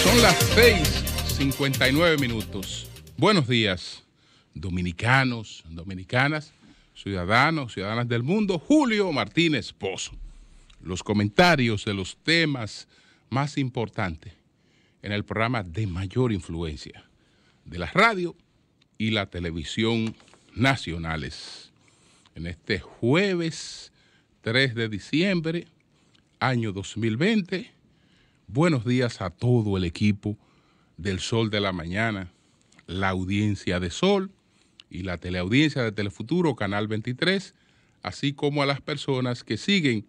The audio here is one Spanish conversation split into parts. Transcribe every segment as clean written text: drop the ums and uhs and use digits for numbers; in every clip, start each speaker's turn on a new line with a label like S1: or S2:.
S1: Son las 6:59. Buenos días, dominicanos, dominicanas, ciudadanos, ciudadanas del mundo. Julio Martínez Pozo. Los comentarios de los temas más importantes en el programa de mayor influencia de la radio y la televisión nacionales. En este jueves 3 de diciembre, año 2020, buenos días a todo el equipo del Sol de la Mañana, la audiencia de Sol y la teleaudiencia de Telefuturo, Canal 23, así como a las personas que siguen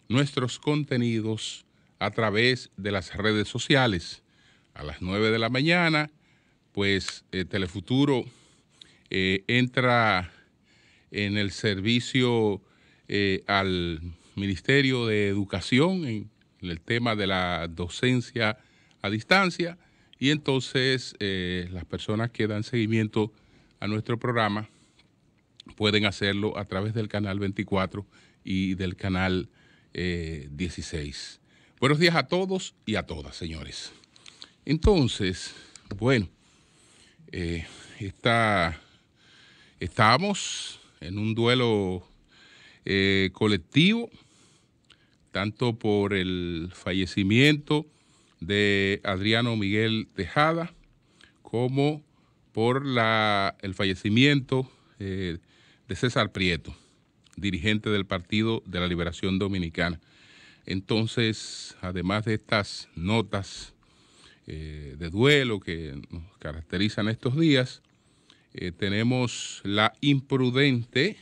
S1: nuestros contenidos a través de las redes sociales. A las 9 de la mañana, pues Telefuturo entra en el servicio al Ministerio de Educación en el tema de la docencia a distancia, y entonces las personas que dan seguimiento a nuestro programa pueden hacerlo a través del canal 24 y del canal 16. Buenos días a todos y a todas, señores. Entonces, bueno, estábamos en un duelo colectivo, tanto por el fallecimiento de Adriano Miguel Tejada, como por el fallecimiento de César Prieto, dirigente del Partido de la Liberación Dominicana. Entonces, además de estas notas de duelo que nos caracterizan estos días, tenemos la imprudente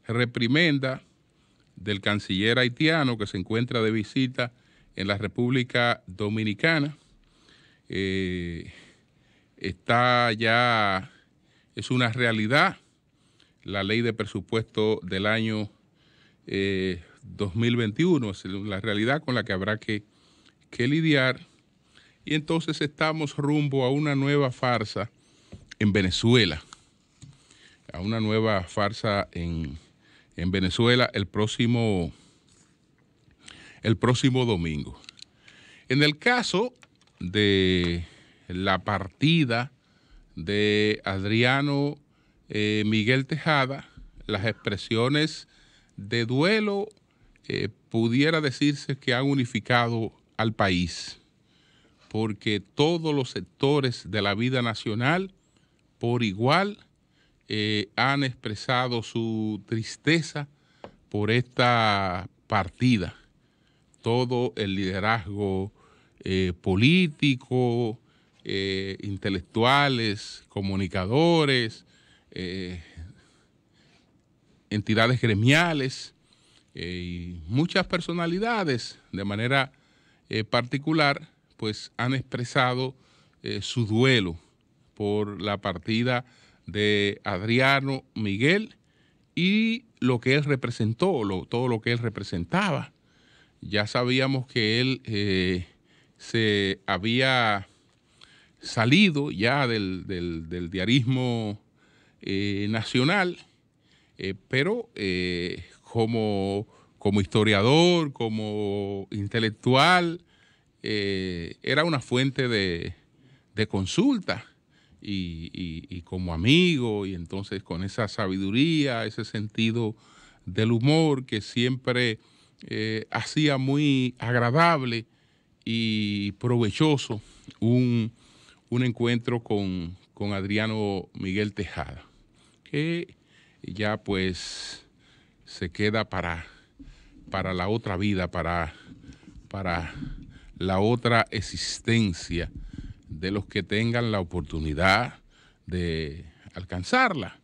S1: reprimenda del canciller haitiano que se encuentra de visita en la República Dominicana. Está ya, es una realidad, la ley de presupuesto del año 2021, es la realidad con la que habrá que lidiar. Y entonces estamos rumbo a una nueva farsa en Venezuela, en Venezuela el próximo domingo. En el caso de la partida de Adriano Miguel Tejada, las expresiones de duelo pudiera decirse que han unificado al país, porque todos los sectores de la vida nacional por igual han expresado su tristeza por esta partida. Todo el liderazgo político, intelectuales, comunicadores, entidades gremiales y muchas personalidades de manera particular, pues han expresado su duelo por la partida de Adriano Miguel y lo que él representó, todo lo que él representaba. Ya sabíamos que él se había salido ya del diarismo nacional, pero como historiador, como intelectual, era una fuente de consulta. Y como amigo, y entonces con esa sabiduría, ese sentido del humor que siempre hacía muy agradable y provechoso un encuentro con Adriano Miguel Tejada, que ya pues se queda para la otra vida, para la otra existencia de los que tengan la oportunidad de alcanzarla.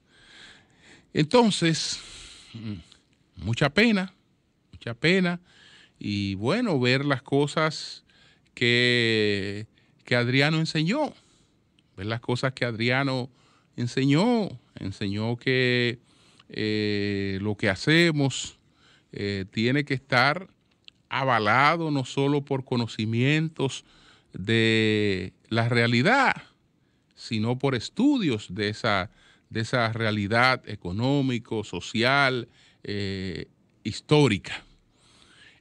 S1: Entonces, mucha pena, y bueno, ver las cosas que Adriano enseñó, enseñó que lo que hacemos tiene que estar avalado no solo por conocimientos de la realidad, sino por estudios de esa realidad económico, social, histórica.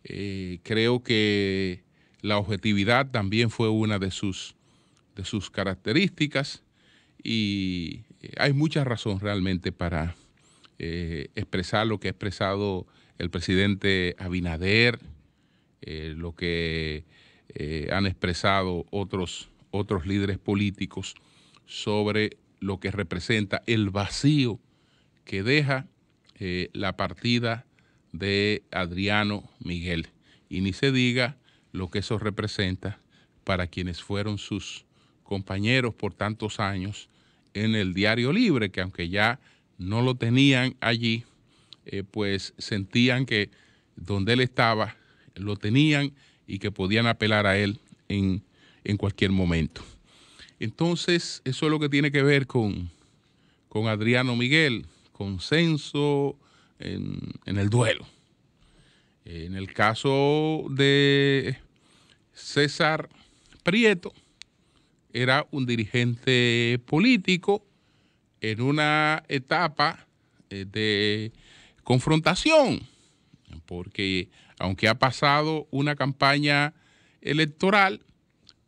S1: Creo que la objetividad también fue una de sus características y hay mucha razón realmente para expresar lo que ha expresado el presidente Abinader, lo que han expresado otros líderes políticos sobre lo que representa el vacío que deja la partida de Adriano Miguel. Y ni se diga lo que eso representa para quienes fueron sus compañeros por tantos años en el Diario Libre, que aunque ya no lo tenían allí, pues sentían que donde él estaba lo tenían y que podían apelar a él en cualquier momento. Entonces, eso es lo que tiene que ver con Adriano Miguel, consenso en el duelo. En el caso de César Prieto, era un dirigente político en una etapa de confrontación, porque aunque ha pasado una campaña electoral,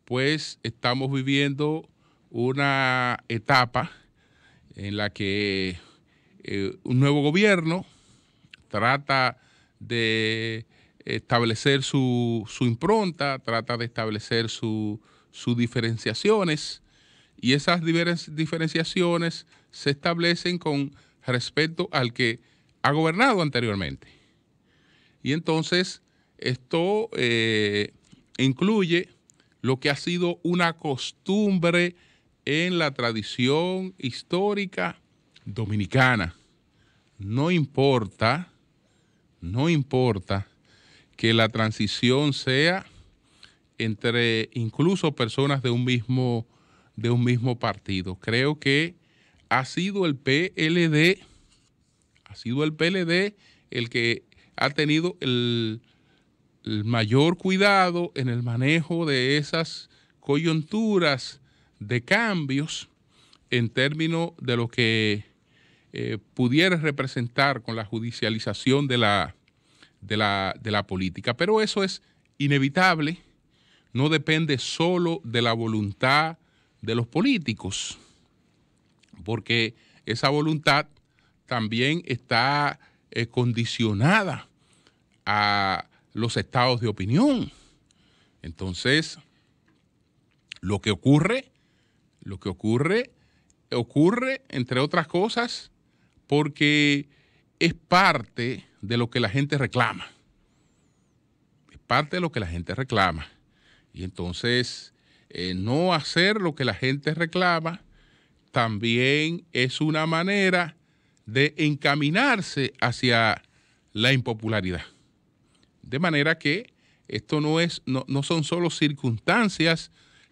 S1: pues estamos viviendo una etapa en la que un nuevo gobierno trata de establecer su impronta, trata de establecer sus diferenciaciones, y esas diferenciaciones se establecen con respecto al que ha gobernado anteriormente. Y entonces esto incluye lo que ha sido una costumbre en la tradición histórica dominicana. No importa que la transición sea entre incluso personas de un mismo partido. Creo que ha sido el PLD el que ha tenido el mayor cuidado en el manejo de esas coyunturas de cambios en términos de lo que pudiera representar con la judicialización de la política. Pero eso es inevitable, no depende solo de la voluntad de los políticos, porque esa voluntad también está condicionada a los estados de opinión. Entonces, lo que ocurre, entre otras cosas, porque es parte de lo que la gente reclama. Es parte de lo que la gente reclama. Y entonces, no hacer lo que la gente reclama también es una manera de encaminarse hacia la impopularidad. De manera que esto no son solo circunstancias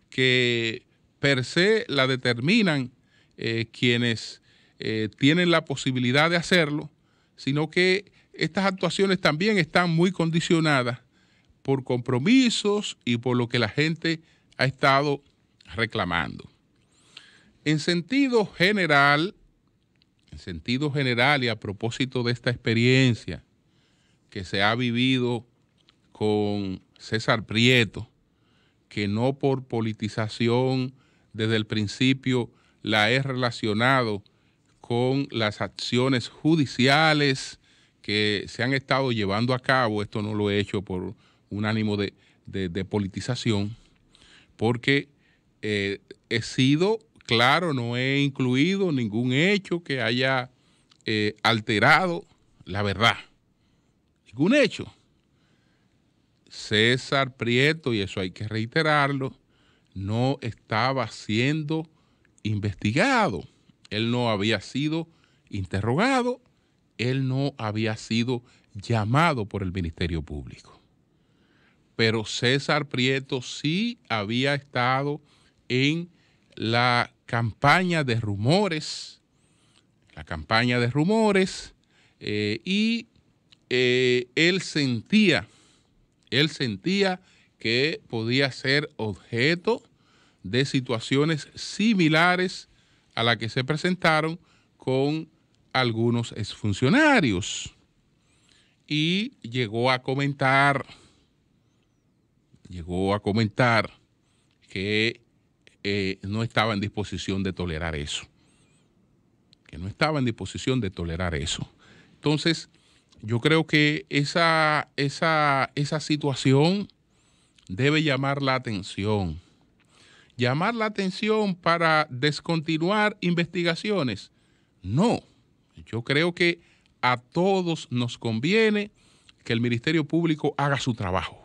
S1: que per se la determinan quienes tienen la posibilidad de hacerlo, sino que estas actuaciones también están muy condicionadas por compromisos y por lo que la gente ha estado reclamando. En sentido general y a propósito de esta experiencia que se ha vivido con César Prieto, que no por politización desde el principio la he relacionado con las acciones judiciales que se han estado llevando a cabo. Esto no lo he hecho por un ánimo de politización, porque he sido claro, no he incluido ningún hecho que haya alterado la verdad. Ningún hecho. César Prieto, y eso hay que reiterarlo, no estaba siendo investigado. Él no había sido interrogado, él no había sido llamado por el Ministerio Público. Pero César Prieto sí había estado en la campaña de rumores, y él sentía que podía ser objeto de situaciones similares a las que se presentaron con algunos exfuncionarios. y llegó a comentar que no estaba en disposición de tolerar eso. Que no estaba en disposición de tolerar eso. Entonces, yo creo que esa situación debe llamar la atención. Llamar la atención para descontinuar investigaciones. No, yo creo que a todos nos conviene que el Ministerio Público haga su trabajo.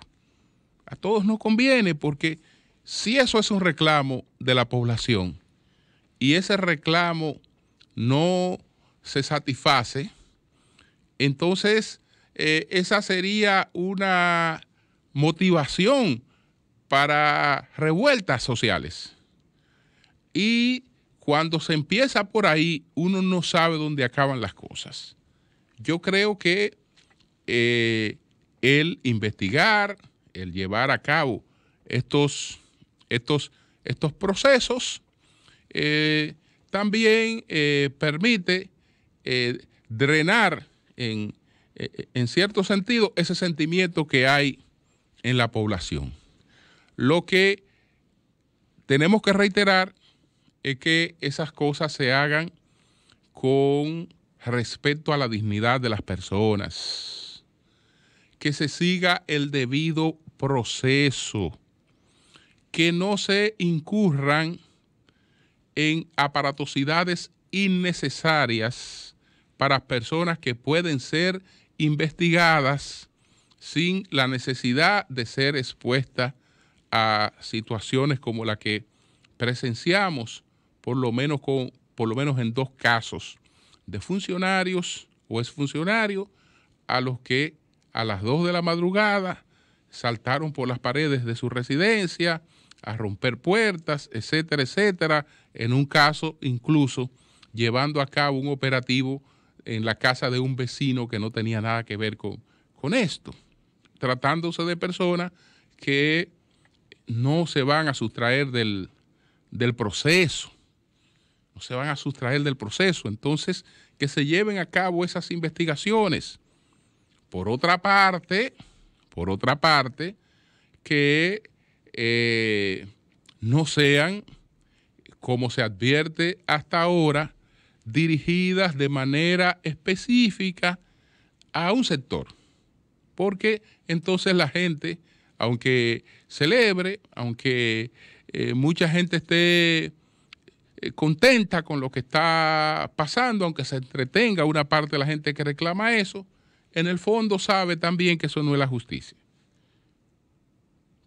S1: A todos nos conviene porque si eso es un reclamo de la población y ese reclamo no se satisface, entonces esa sería una motivación para revueltas sociales. Y cuando se empieza por ahí, uno no sabe dónde acaban las cosas. Yo creo que el investigar, el llevar a cabo estos procesos, también permite drenar en cierto sentido ese sentimiento que hay en la población. Lo que tenemos que reiterar es que esas cosas se hagan con respeto a la dignidad de las personas, que se siga el debido proceso, que no se incurran en aparatosidades innecesarias para personas que pueden ser investigadas sin la necesidad de ser expuestas a situaciones como la que presenciamos, por lo menos en 2 casos de funcionarios o exfuncionarios a los que a las 2 de la madrugada saltaron por las paredes de su residencia a romper puertas, etcétera, etcétera, en un caso incluso llevando a cabo un operativo en la casa de un vecino que no tenía nada que ver con esto, tratándose de personas que no se van a sustraer del proceso, no se van a sustraer del proceso. Entonces, que se lleven a cabo esas investigaciones. Por otra parte, que no sean, como se advierte hasta ahora, dirigidas de manera específica a un sector. Porque entonces la gente, aunque celebre, aunque mucha gente esté contenta con lo que está pasando, aunque se entretenga una parte de la gente que reclama eso, en el fondo sabe también que eso no es la justicia.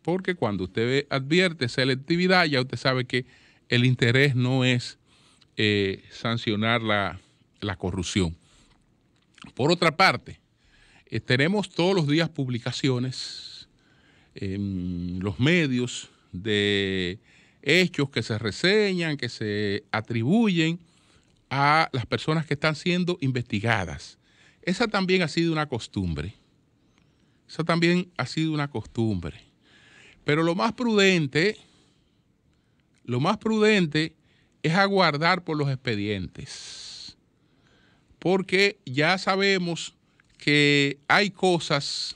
S1: Porque cuando usted advierte selectividad, ya usted sabe que el interés no es sancionar la corrupción. Por otra parte, tenemos todos los días publicaciones en los medios de hechos que se reseñan, que se atribuyen a las personas que están siendo investigadas. Esa también ha sido una costumbre. Pero lo más prudente es aguardar por los expedientes. Porque ya sabemos que hay cosas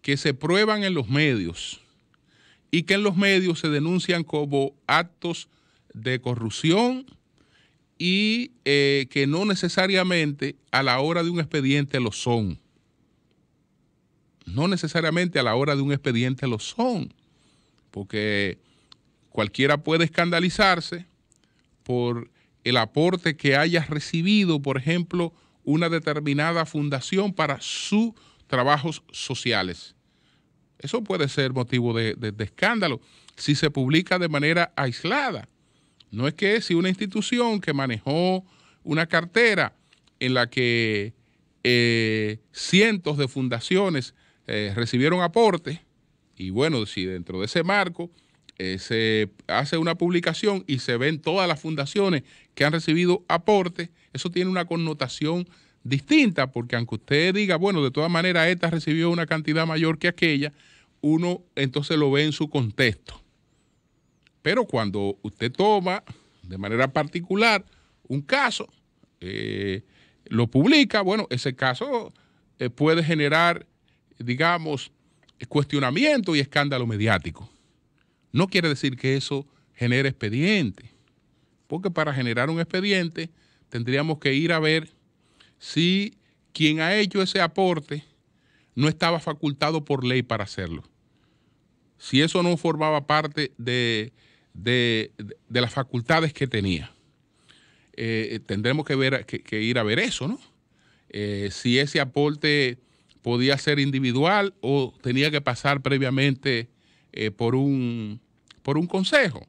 S1: que se prueban en los medios y que en los medios se denuncian como actos de corrupción y que no necesariamente a la hora de un expediente lo son. No necesariamente a la hora de un expediente lo son, porque cualquiera puede escandalizarse por el aporte que haya recibido, por ejemplo, una determinada fundación para sus trabajos sociales. Eso puede ser motivo de escándalo si se publica de manera aislada. No es que si una institución que manejó una cartera en la que cientos de fundaciones recibieron aportes, y bueno, si dentro de ese marco se hace una publicación y se ven todas las fundaciones que han recibido aportes, eso tiene una connotación distinta, porque aunque usted diga, bueno, de todas maneras esta recibió una cantidad mayor que aquella, uno entonces lo ve en su contexto. Pero cuando usted toma de manera particular un caso, lo publica, bueno, ese caso puede generar, digamos, cuestionamiento y escándalo mediático. No quiere decir que eso genere expediente, porque para generar un expediente tendríamos que ir a ver si quien ha hecho ese aporte no estaba facultado por ley para hacerlo. Si eso no formaba parte de las facultades que tenía, tendremos que ir a ver eso, ¿no? Si ese aporte podía ser individual o tenía que pasar previamente por un consejo.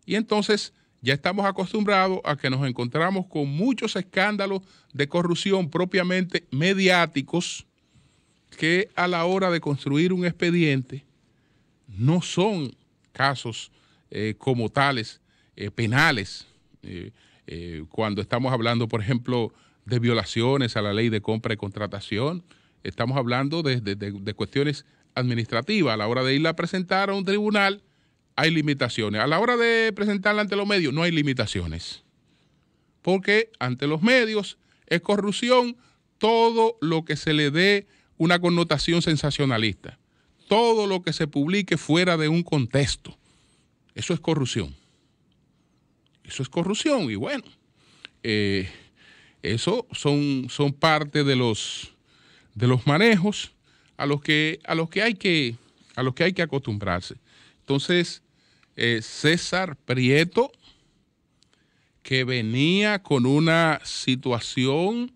S1: Y entonces ya estamos acostumbrados a que nos encontramos con muchos escándalos de corrupción propiamente mediáticos que a la hora de construir un expediente no son casos como tales penales. Cuando estamos hablando, por ejemplo, de violaciones a la ley de compra y contratación, estamos hablando de cuestiones administrativas. A la hora de irla a presentar a un tribunal hay limitaciones. A la hora de presentarla ante los medios no hay limitaciones. Porque ante los medios es corrupción todo lo que se le dé una connotación sensacionalista. Todo lo que se publique fuera de un contexto. Eso es corrupción. Eso es corrupción. Y bueno, eso son parte de los manejos a los que hay que acostumbrarse. Entonces, César Prieto, que venía con una situación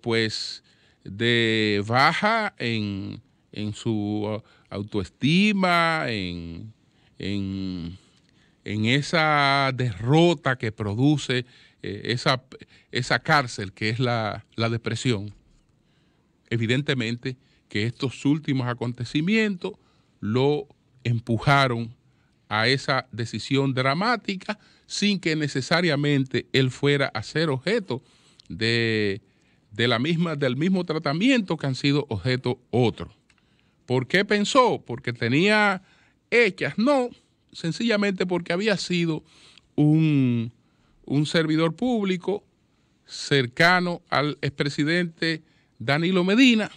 S1: pues de baja en su autoestima, en esa derrota que produce esa cárcel que es la depresión. Evidentemente que estos últimos acontecimientos lo empujaron a esa decisión dramática sin que necesariamente él fuera a ser objeto del mismo tratamiento que han sido objeto otros. ¿Por qué pensó? ¿Porque tenía hechas? No, sencillamente porque había sido un servidor público cercano al expresidente Danilo Medina,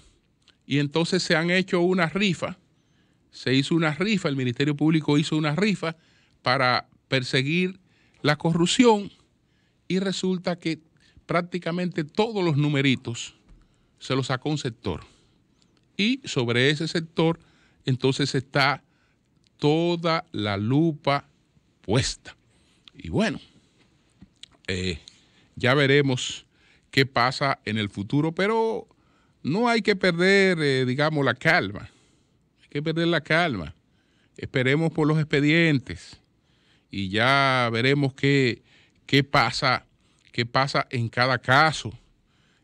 S1: y entonces se han hecho una rifa. Se hizo una rifa, el Ministerio Público hizo una rifa para perseguir la corrupción y resulta que prácticamente todos los numeritos se los sacó un sector. Y sobre ese sector entonces está toda la lupa puesta. Y bueno, ya veremos qué pasa en el futuro, pero no hay que perder, digamos, la calma. Hay que perder la calma. Esperemos por los expedientes y ya veremos qué pasa en cada caso.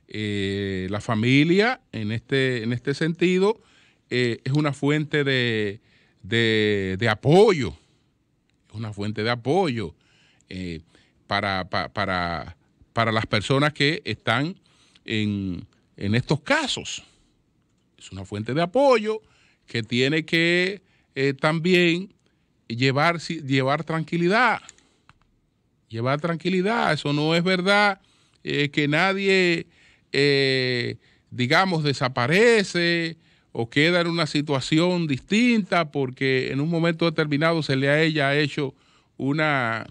S1: La familia, en este sentido, es una fuente de apoyo. Es una fuente de apoyo para las personas que están en estos casos. Es una fuente de apoyo que tiene que también llevar tranquilidad. Llevar tranquilidad. Eso no es verdad que nadie, digamos, desaparece o queda en una situación distinta porque en un momento determinado se le haya hecho una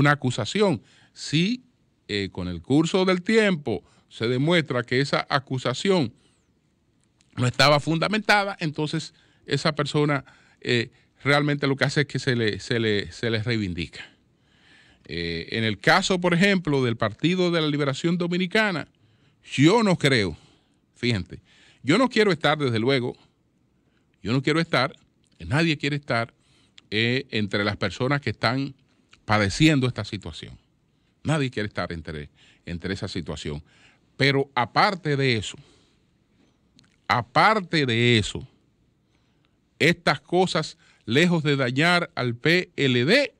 S1: acusación. Si con el curso del tiempo se demuestra que esa acusación no estaba fundamentada, entonces esa persona realmente lo que hace es que se le reivindica. En el caso, por ejemplo, del Partido de la Liberación Dominicana, yo no creo, fíjense, yo no quiero estar, desde luego, nadie quiere estar entre las personas que están padeciendo esta situación. Nadie quiere estar entre esa situación. Pero aparte de eso, estas cosas, lejos de dañar al PLD,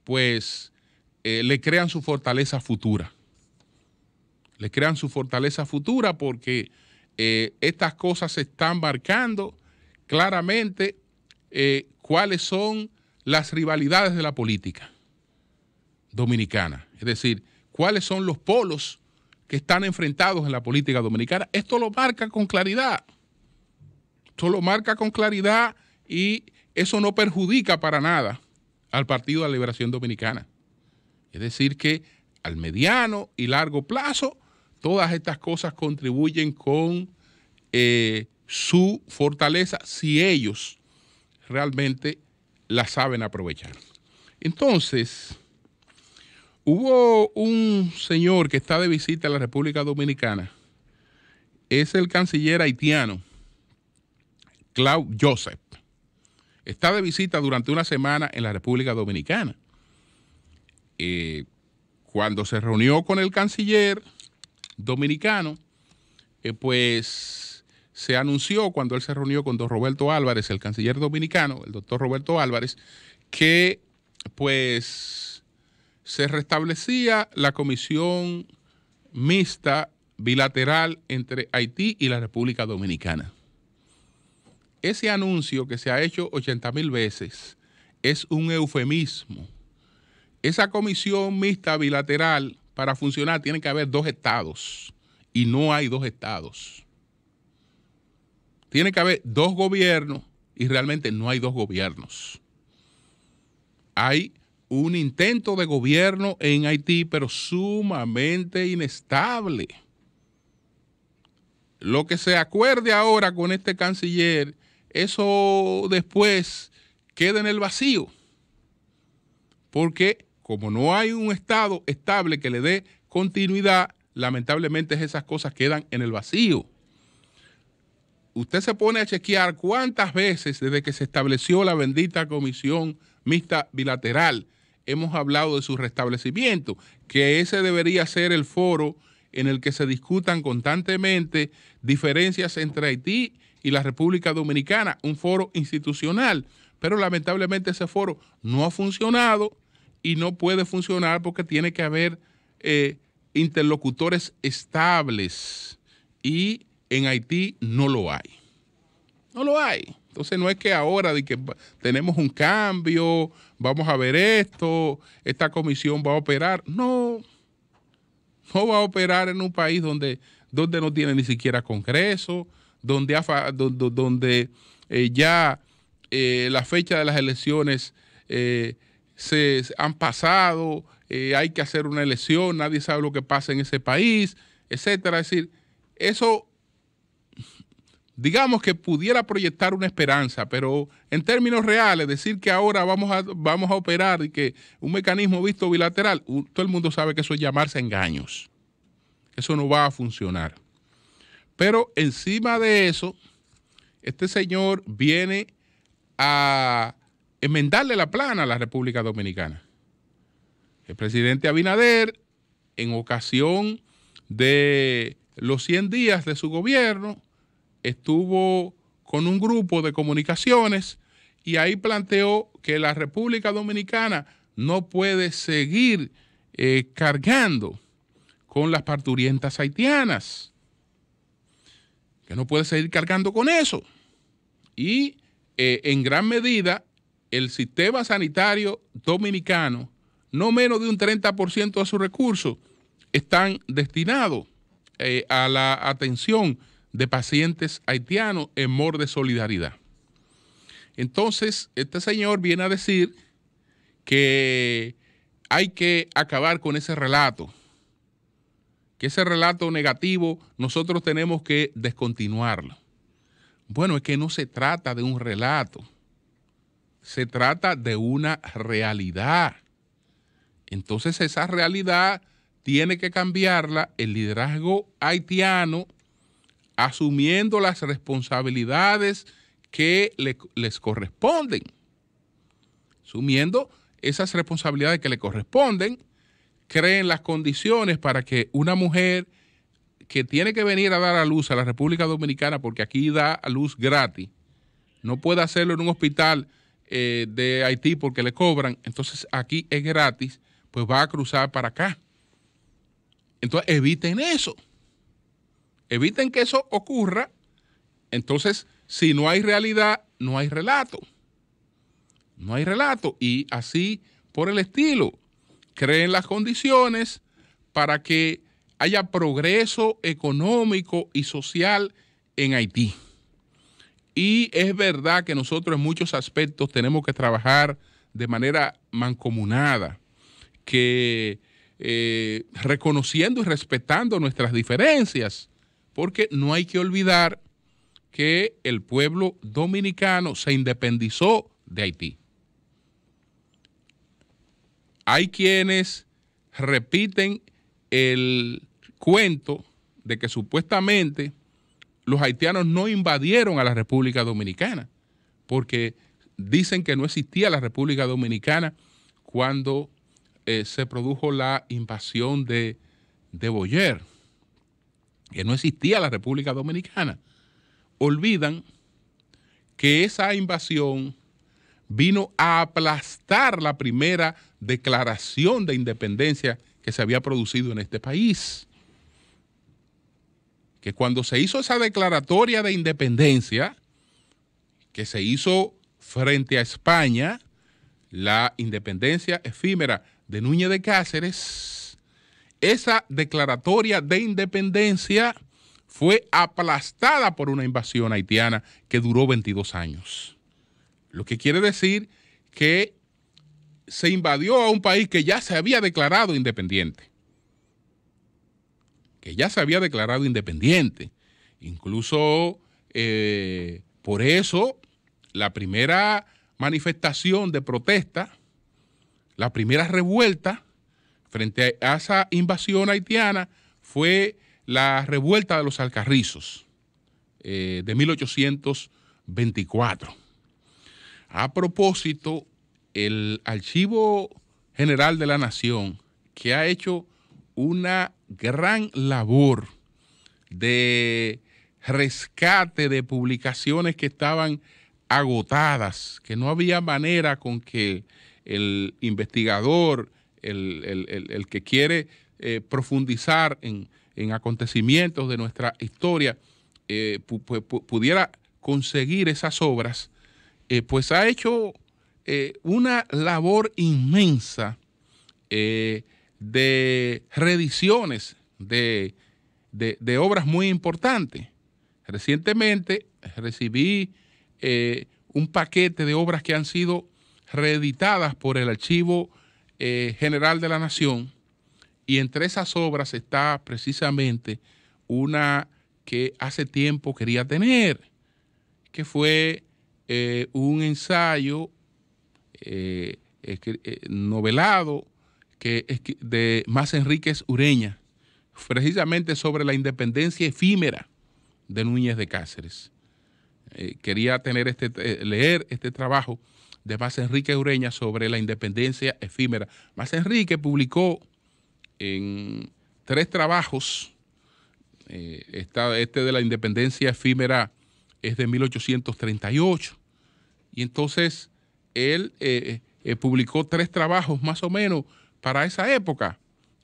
S1: pues le crean su fortaleza futura. Le crean su fortaleza futura porque estas cosas se están marcando claramente cuáles son las rivalidades de la política dominicana. Es decir, cuáles son los polos que están enfrentados en la política dominicana. Esto lo marca con claridad. Esto lo marca con claridad y eso no perjudica para nada al Partido de la Liberación Dominicana. Es decir, que al mediano y largo plazo, todas estas cosas contribuyen con su fortaleza si ellos realmente la saben aprovechar. Entonces, hubo un señor que está de visita en la República Dominicana, es el canciller haitiano, Claude Joseph. Está de visita durante una semana en la República Dominicana. Cuando se reunió con el canciller dominicano, pues se anunció cuando él se reunió con don Roberto Álvarez, el canciller dominicano, el doctor Roberto Álvarez, que pues se restablecía la comisión mixta bilateral entre Haití y la República Dominicana. Ese anuncio que se ha hecho 80,000 veces es un eufemismo. Esa comisión mixta bilateral, para funcionar, tiene que haber 2 estados y no hay 2 estados. Tiene que haber 2 gobiernos y realmente no hay 2 gobiernos. Hay un intento de gobierno en Haití, pero sumamente inestable. Lo que se acuerde ahora con este canciller, eso después queda en el vacío. Porque como no hay un Estado estable que le dé continuidad, lamentablemente esas cosas quedan en el vacío. Usted se pone a chequear cuántas veces desde que se estableció la bendita comisión mixta bilateral hemos hablado de su restablecimiento, que ese debería ser el foro en el que se discutan constantemente diferencias entre Haití y la República Dominicana, un foro institucional, pero lamentablemente ese foro no ha funcionado y no puede funcionar porque tiene que haber interlocutores estables y en Haití no lo hay. No lo hay. Entonces no es que ahora de que tenemos un cambio, vamos a ver esto, esta comisión va a operar. No, no va a operar en un país donde no tiene ni siquiera Congreso, donde ya la fecha de las elecciones se han pasado, hay que hacer una elección, nadie sabe lo que pasa en ese país, etcétera. Es decir, eso, digamos que pudiera proyectar una esperanza, pero en términos reales, decir que ahora vamos a operar y que un mecanismo visto bilateral, todo el mundo sabe que eso es llamarse a engaños. Eso no va a funcionar. Pero encima de eso, este señor viene a enmendarle la plana a la República Dominicana. El presidente Abinader, en ocasión de los 100 días de su gobierno, estuvo con un grupo de comunicaciones y ahí planteó que la República Dominicana no puede seguir cargando con las parturientas haitianas, que no puede seguir cargando con eso. Y en gran medida el sistema sanitario dominicano, no menos de un 30% de sus recursos están destinados a la atención de pacientes haitianos en mor de solidaridad. Entonces, este señor viene a decir que hay que acabar con ese relato, que ese relato negativo nosotros tenemos que descontinuarlo. Bueno, es que no se trata de un relato, se trata de una realidad. Entonces esa realidad tiene que cambiarla el liderazgo haitiano, asumiendo las responsabilidades que les corresponden. Asumiendo esas responsabilidades que le corresponden, creen las condiciones para que una mujer que tiene que venir a dar a luz a la República Dominicana, porque aquí da a luz gratis, no puede hacerlo en un hospital de Haití porque le cobran, entonces aquí es gratis, pues va a cruzar para acá. Entonces eviten eso, eviten que eso ocurra. Entonces, si no hay realidad, no hay relato. No hay relato y así por el estilo. Creen las condiciones para que haya progreso económico y social en Haití. Y es verdad que nosotros en muchos aspectos tenemos que trabajar de manera mancomunada, que reconociendo y respetando nuestras diferencias, porque no hay que olvidar que el pueblo dominicano se independizó de Haití. Hay quienes repiten el cuento de que supuestamente los haitianos no invadieron a la República Dominicana, porque dicen que no existía la República Dominicana cuando se produjo la invasión de Boyer, que no existía la República Dominicana. Olvidan que esa invasión vino a aplastar la primera declaración de independencia que se había producido en este país. Que cuando se hizo esa declaratoria de independencia, que se hizo frente a España, la independencia efímera de Núñez de Cáceres, esa declaratoria de independencia fue aplastada por una invasión haitiana que duró 22 años. Lo que quiere decir que se invadió a un país que ya se había declarado independiente. Incluso por eso la primera manifestación de protesta, la primera revuelta frente a esa invasión haitiana fue la revuelta de los Alcarrizos de 1824. A propósito, el Archivo General de la Nación, que ha hecho una gran labor de rescate de publicaciones que estaban agotadas, que no había manera con que el investigador, el que quiere profundizar en acontecimientos de nuestra historia, pudiera conseguir esas obras, pues ha hecho una labor inmensa de reediciones de obras muy importantes. Recientemente recibí un paquete de obras que han sido reeditadas por el Archivo General de la Nación, y entre esas obras está precisamente una que hace tiempo quería tener, que fue un ensayo novelado de Mas Enríquez Ureña, precisamente sobre la independencia efímera de Núñez de Cáceres. Quería tener leer este trabajo de Mas Enríquez Ureña sobre la independencia efímera. Mas Enríquez publicó en 3 trabajos, este de la independencia efímera es de 1838, y entonces él publicó 3 trabajos más o menos para esa época.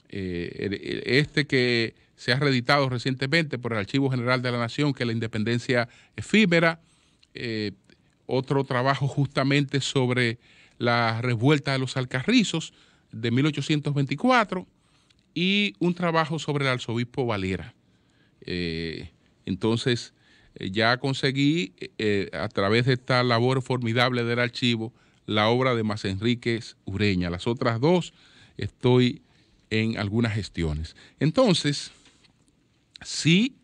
S1: Este que se ha reeditado recientemente por el Archivo General de la Nación, que es la independencia efímera, otro trabajo justamente sobre la revuelta de los Alcarrizos de 1824 y un trabajo sobre el arzobispo Valera. Entonces ya conseguí a través de esta labor formidable del archivo la obra de Mas Enríquez Ureña. Las otras 2 estoy en algunas gestiones. Entonces, sí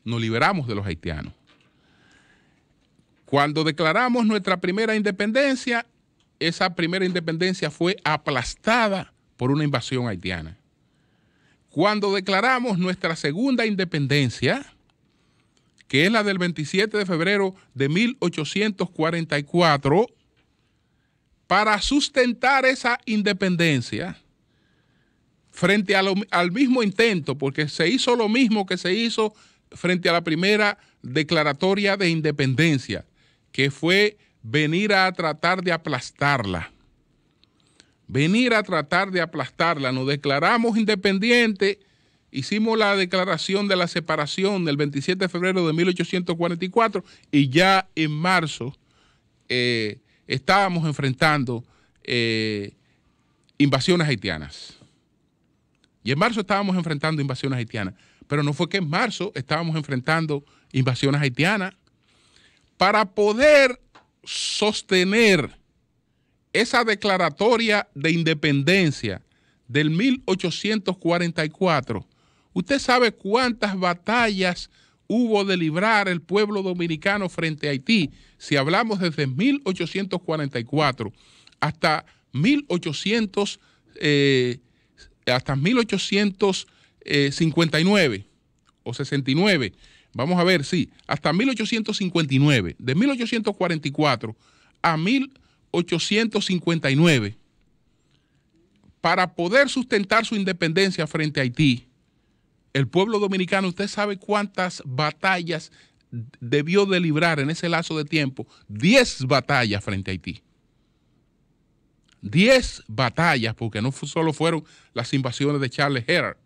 S1: nos liberamos de los haitianos. Cuando declaramos nuestra primera independencia, esa primera independencia fue aplastada por una invasión haitiana. Cuando declaramos nuestra segunda independencia, que es la del 27 de febrero de 1844, para sustentar esa independencia frente al mismo intento, porque se hizo lo mismo que se hizo frente a la primera declaratoria de independencia, que fue venir a tratar de aplastarla. Nos declaramos independientes, hicimos la declaración de la separación del 27 de febrero de 1844 y ya en marzo estábamos enfrentando invasiones haitianas. Y en marzo estábamos enfrentando invasiones haitianas. Pero no fue que en marzo estábamos enfrentando invasiones haitianas. Para poder sostener esa declaratoria de independencia del 1844, ¿usted sabe cuántas batallas hubo de librar el pueblo dominicano frente a Haití? Si hablamos desde 1844 hasta 1859 o 69, vamos a ver, sí, hasta 1859, de 1844 a 1859, para poder sustentar su independencia frente a Haití, el pueblo dominicano, ¿usted sabe cuántas batallas debió de librar en ese lapso de tiempo? 10 batallas frente a Haití. 10 batallas, porque no solo fueron las invasiones de Charles Herard,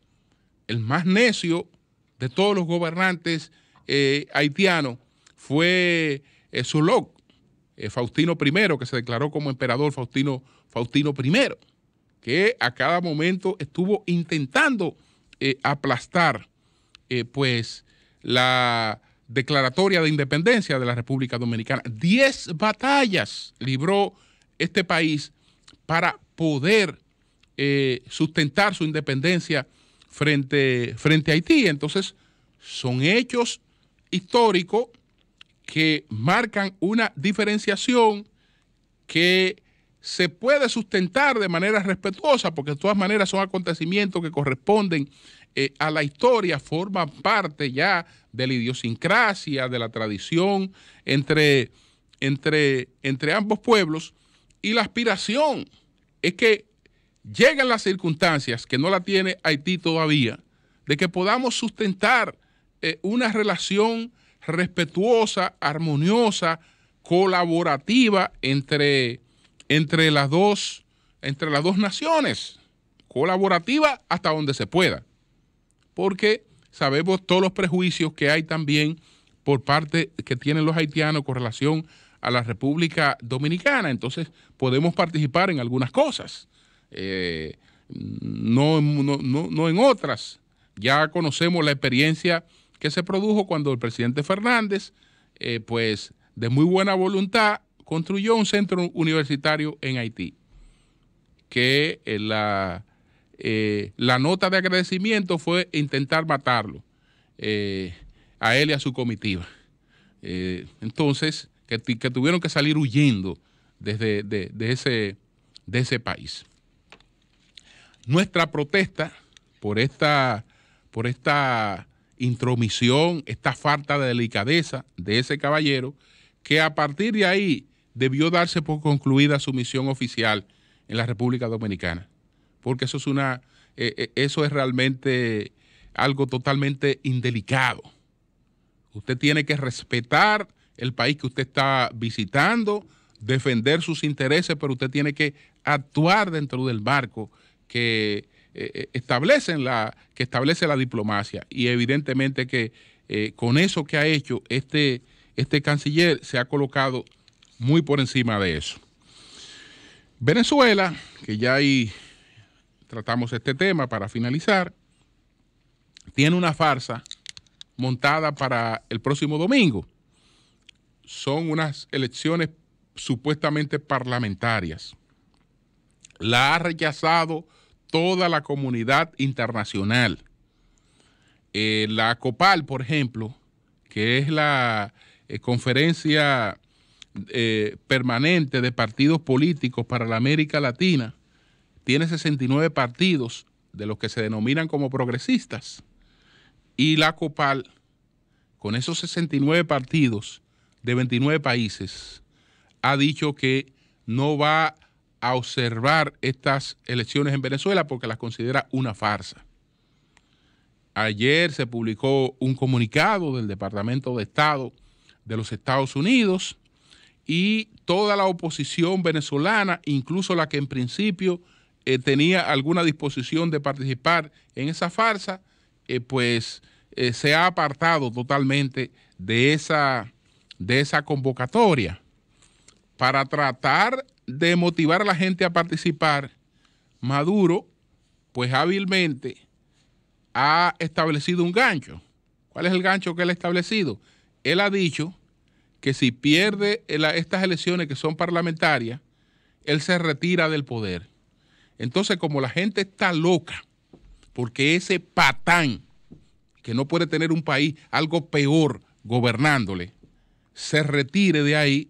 S1: el más necio de todos los gobernantes haitianos fue Solok, Faustino I, que se declaró como emperador Faustino I, que a cada momento estuvo intentando aplastar pues la declaratoria de independencia de la República Dominicana. 10 batallas libró este país para poder sustentar su independencia frente a Haití. Entonces, son hechos históricos que marcan una diferenciación que se puede sustentar de manera respetuosa, porque de todas maneras son acontecimientos que corresponden a la historia, forman parte ya de la idiosincrasia, de la tradición entre ambos pueblos, y la aspiración es que lleguen las circunstancias, que no la tiene Haití todavía, de que podamos sustentar una relación respetuosa, armoniosa, colaborativa entre las dos naciones, colaborativa hasta donde se pueda, porque sabemos todos los prejuicios que hay también por parte que tienen los haitianos con relación a la República Dominicana. Entonces podemos participar en algunas cosas, no en otras. Ya conocemos la experiencia que se produjo cuando el presidente Fernández, pues de muy buena voluntad, construyó un centro universitario en Haití, que la nota de agradecimiento fue intentar matarlo, a él y a su comitiva. Entonces, que tuvieron que salir huyendo de ese país. Nuestra protesta por esta intromisión, esta falta de delicadeza de ese caballero, que a partir de ahí debió darse por concluida su misión oficial en la República Dominicana, porque eso es realmente algo totalmente indelicado. Usted tiene que respetar el país que usted está visitando, defender sus intereses, pero usted tiene que actuar dentro del marco que establece la diplomacia, y evidentemente que con eso que ha hecho este canciller se ha colocado muy por encima de eso. Venezuela, que ya ahí tratamos este tema para finalizar, tiene una farsa montada para el próximo domingo. Son unas elecciones supuestamente parlamentarias. La ha rechazado toda la comunidad internacional. La COPAL, por ejemplo, que es la conferencia permanente de partidos políticos para la América Latina, tiene 69 partidos de los que se denominan como progresistas. Y la COPAL, con esos 69 partidos de 29 países, ha dicho que no va a observar estas elecciones en Venezuela porque las considera una farsa. Ayer se publicó un comunicado del Departamento de Estado de los Estados Unidos, y toda la oposición venezolana, incluso la que en principio tenía alguna disposición de participar en esa farsa, se ha apartado totalmente de esa convocatoria. Para tratar de motivar a la gente a participar, Maduro, pues hábilmente ha establecido un gancho. ¿Cuál es el gancho que él ha establecido? Él ha dicho que si pierde estas elecciones que son parlamentarias, él se retira del poder. Entonces, como la gente está loca, porque ese patán, que no puede tener un país algo peor gobernándole, se retire de ahí,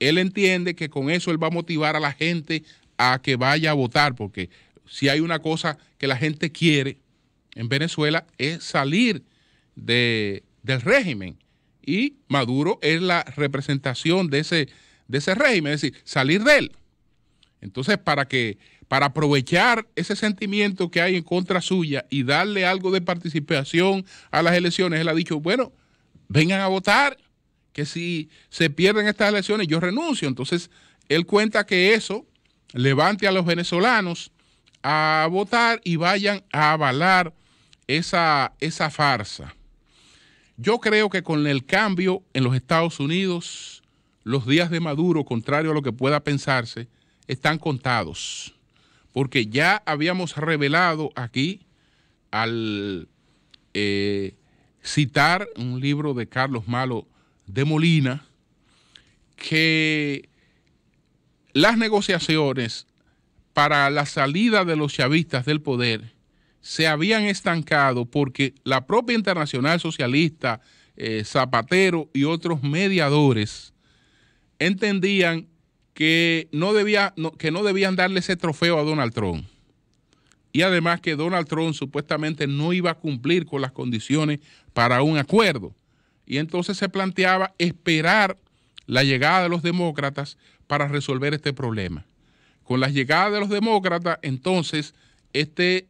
S1: él entiende que con eso él va a motivar a la gente a que vaya a votar, porque si hay una cosa que la gente quiere en Venezuela es salir del régimen, y Maduro es la representación de ese régimen, es decir, salir de él. Entonces, para aprovechar ese sentimiento que hay en contra suya y darle algo de participación a las elecciones, él ha dicho, bueno, vengan a votar, que si se pierden estas elecciones yo renuncio. Entonces, él cuenta que eso levante a los venezolanos a votar y vayan a avalar esa farsa. Yo creo que con el cambio en los Estados Unidos, los días de Maduro, contrario a lo que pueda pensarse, están contados. Porque ya habíamos revelado aquí, al citar un libro de Carlos Malo de Molina, que las negociaciones para la salida de los chavistas del poder se habían estancado porque la propia Internacional Socialista, Zapatero y otros mediadores entendían que no debían darle ese trofeo a Donald Trump. Y además que Donald Trump supuestamente no iba a cumplir con las condiciones para un acuerdo. Y entonces se planteaba esperar la llegada de los demócratas para resolver este problema. Con la llegada de los demócratas, entonces,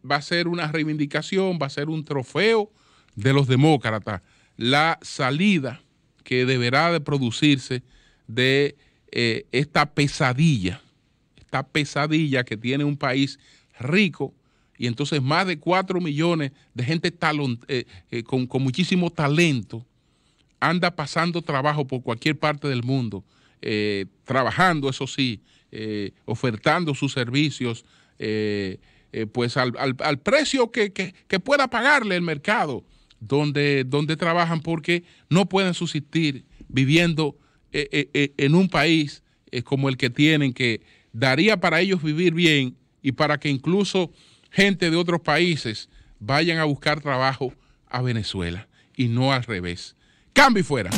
S1: va a ser una reivindicación, va a ser un trofeo de los demócratas, la salida que deberá de producirse de esta pesadilla que tiene un país rico, y entonces más de 4 millones de gente con muchísimo talento anda pasando trabajo por cualquier parte del mundo, trabajando, eso sí, ofertando sus servicios, pues al precio que pueda pagarle el mercado donde trabajan, porque no pueden subsistir viviendo en un país como el que tienen, que daría para ellos vivir bien y para que incluso gente de otros países vayan a buscar trabajo a Venezuela y no al revés. Cambio y fuera.